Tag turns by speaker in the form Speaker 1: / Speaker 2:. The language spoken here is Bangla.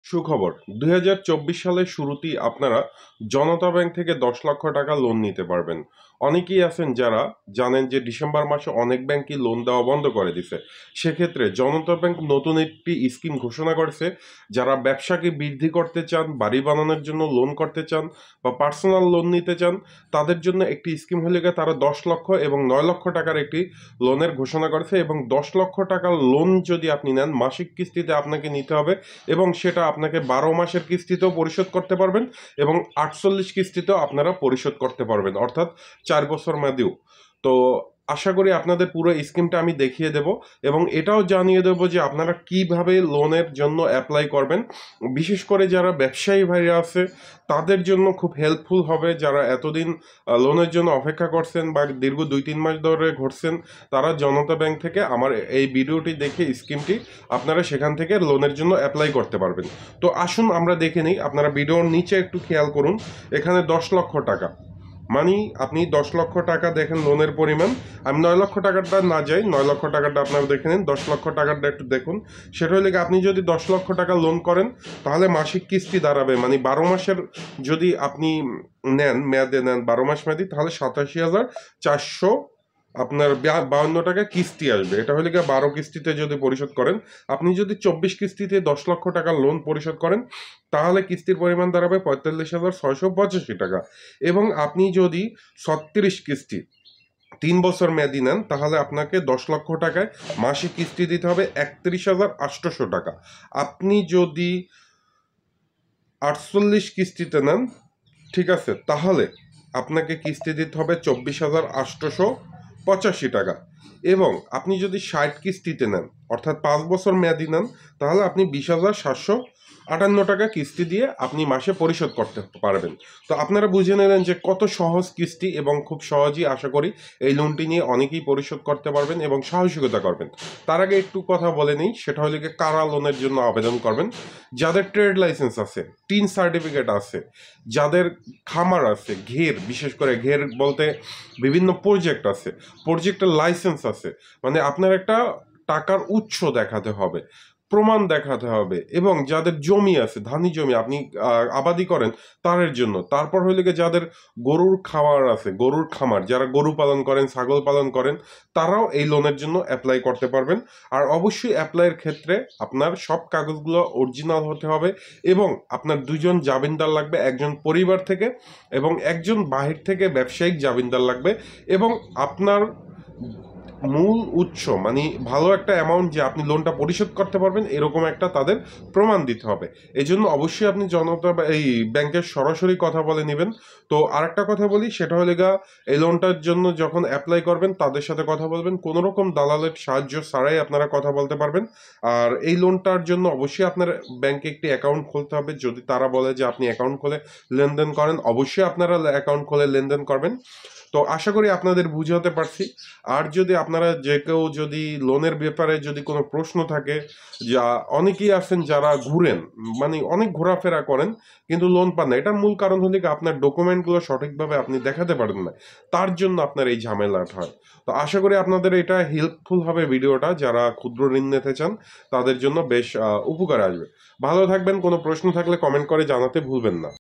Speaker 1: সুখবর। ২০২৪ সালের শুরুতেই আপনারা জনতা ব্যাংক থেকে ১০ লক্ষ টাকা লোন নিতে পারবেন। অনেকেই আছেন যারা জানেন যে ডিসেম্বর মাসে অনেক ব্যাংকই লোন দেওয়া বন্ধ করে দিছে। সেক্ষেত্রে জনতা ব্যাংক নতুন একটি স্কিম ঘোষণা করেছে, যারা ব্যবসাকে বৃদ্ধি করতে চান, বাড়ি বানানোর জন্য লোন করতে চান বা পার্সোনাল লোন নিতে চান, তাদের জন্য একটি স্কিম হলে গিয়ে তারা ১০ লক্ষ এবং ৯ লক্ষ টাকার একটি লোনের ঘোষণা করেছে। এবং ১০ লক্ষ টাকার লোন যদি আপনি নেন, মাসিক কিস্তিতে আপনাকে নিতে হবে এবং সেটা আপনাকে ১২ মাসের কিস্তিতেও পরিশোধ করতে পারবেন এবং ৪৮ কিস্তিতেও আপনারা পরিশোধ করতে পারবেন, অর্থাৎ ৪ বছর মেয়াদিও। তো আশা করি আপনাদের পুরো স্কিমটা আমি দেখিয়ে দেব এবং এটাও জানিয়ে দেব যে আপনারা কিভাবে লোনের জন্য অ্যাপ্লাই করবেন। বিশেষ করে যারা ব্যবসায়ী ভাইরা আছে তাদের জন্য খুব হেল্পফুল হবে, যারা এতদিন লোনের জন্য অপেক্ষা করছেন বা দীর্ঘ ২-৩ মাস ধরে ঘটছেন, তারা জনতা ব্যাংক থেকে আমার এই ভিডিওটি দেখে স্কিমটি আপনারা সেখান থেকে লোনের জন্য অ্যাপ্লাই করতে পারবেন। তো আসুন আমরা দেখে নিই। আপনারা ভিডিওর নিচে একটু খেয়াল করুন, এখানে ১০ লক্ষ টাকা মানে আপনি ১০ লক্ষ টাকা দেখেন লোনের পরিমাণ। আমি ৯ লক্ষ টাকাটা না যাই, ৯ লক্ষ টাকাটা আপনারা দেখে নিন, ১০ লক্ষ টাকাটা একটু দেখুন। সেটা হলে আপনি যদি ১০ লক্ষ টাকা লোন করেন তাহলে মাসিক কিস্তি দাঁড়াবে, মানে ১২ মাসের যদি আপনি নেন, মেয়াদে নেন ১২ মাস মেয়াদি, তাহলে ৮৭,৪০০ আপনার ৫২ টাকা কিস্তি আসবে। এটা হলে ১২ কিস্তিতে যদি পরিশোধ করেন, আপনি যদি ২৪ কিস্তিতে ১০ লক্ষ টাকা লোন পরিশোধ করেন তাহলে কিস্তির পরিমাণ দাঁড়াবে ৪৫,৬৮৫ টাকা। এবং আপনি যদি ৩৬ কিস্তি ৩ বছর মেয়াদি নেন তাহলে আপনাকে ১০ লক্ষ টাকায় মাসিক কিস্তি দিতে হবে ৩১,৮০০ টাকা। আপনি যদি ৪৮ কিস্তিতে নেন, ঠিক আছে, তাহলে আপনাকে কিস্তি দিতে হবে ২৪,৮৮৫ টাকা। এবং আপনি যদি ৬০ কিস্তিতে নেন, অর্থাৎ ৫ বছর মেয়াদি নেন, তাহলে আপনি ২০,৭৫৮ টাকা কিস্তি দিয়ে আপনি মাসে পরিশোধ করতে পারবেন। তো আপনারা বুঝে নিলেন যে কত সহজ কিস্তি এবং খুব সহজেই আশা করি এই লোনটি নিয়ে অনেকেই পরিশোধ করতে পারবেন এবং সাহসিকতা করবেন। তার আগে একটু কথা বলে নিই, সেটা হলে কারা লোনের জন্য আবেদন করবেন। যাদের ট্রেড লাইসেন্স আছে, টিন সার্টিফিকেট আছে, যাদের খামার আছে, ঘের, বিশেষ করে ঘের বলতে বিভিন্ন প্রজেক্ট আছে, প্রজেক্টের লাইসেন্স আছে, মানে আপনার একটা টাকার উৎস দেখাতে হবে, প্রমাণ দেখাতে হবে। এবং যাদের জমি আছে, ধানি জমি, আপনি আবাদি করেন, তাদের জন্য। তারপর হইলে যাদের গরুর খামার আছে, গরুর খামার, যারা গরু পালন করেন, ছাগল পালন করেন, তারাও এই লোনের জন্য অ্যাপ্লাই করতে পারবেন। আর অবশ্যই অ্যাপ্লাইয়ের ক্ষেত্রে আপনার সব কাগজগুলো অরিজিনাল হতে হবে এবং আপনার ২জন জামিনদার লাগবে, একজন পরিবার থেকে এবং একজন বাহির থেকে ব্যবসায়িক জামিনদার লাগবে। এবং আপনার মূল উৎস মানে ভালো একটা অ্যামাউন্ট যে আপনি লোনটা পরিশোধ করতে পারবেন, এরকম একটা তাদের প্রমাণ দিতে হবে। এই জন্য অবশ্যই আপনি এই ব্যাংকের সরাসরি কথা বলে নেবেন। তো আরেকটা কথা বলি, সেটা হলে এই লোনটার জন্য যখন অ্যাপ্লাই করবেন তাদের সাথে কথা বলবেন, কোনো রকম দালালের সাহায্য ছাড়াই আপনারা কথা বলতে পারবেন। আর এই লোনটার জন্য অবশ্যই আপনার ব্যাংকে একটি অ্যাকাউন্ট খুলতে হবে। যদি তারা বলে যে আপনি অ্যাকাউন্ট খুলে লেনদেন করেন, অবশ্যই আপনারা অ্যাকাউন্ট খুলে লেনদেন করবেন। তো আশা করি আপনাদের বুঝাতে পারছি। আর যদি আপনারা যে কেউ যদি লোনের ব্যাপারে যদি কোনো প্রশ্ন থাকে, যা অনেকেই আছেন যারা ঘুরেন, মানে অনেক ঘোরাফেরা করেন কিন্তু লোন পান না, এটার মূল কারণ হলে আপনার ডকুমেন্টগুলো সঠিকভাবে আপনি দেখাতে পারেন না, তার জন্য আপনার এই ঝামেলাটা হয়। তো আশা করি আপনাদের এটা হেল্পফুল হবে ভিডিওটা, যারা ক্ষুদ্র ঋণ নিতে চান তাদের জন্য বেশ উপকার আসবে। ভালো থাকবেন। কোনো প্রশ্ন থাকলে কমেন্ট করে জানাতে ভুলবেন না।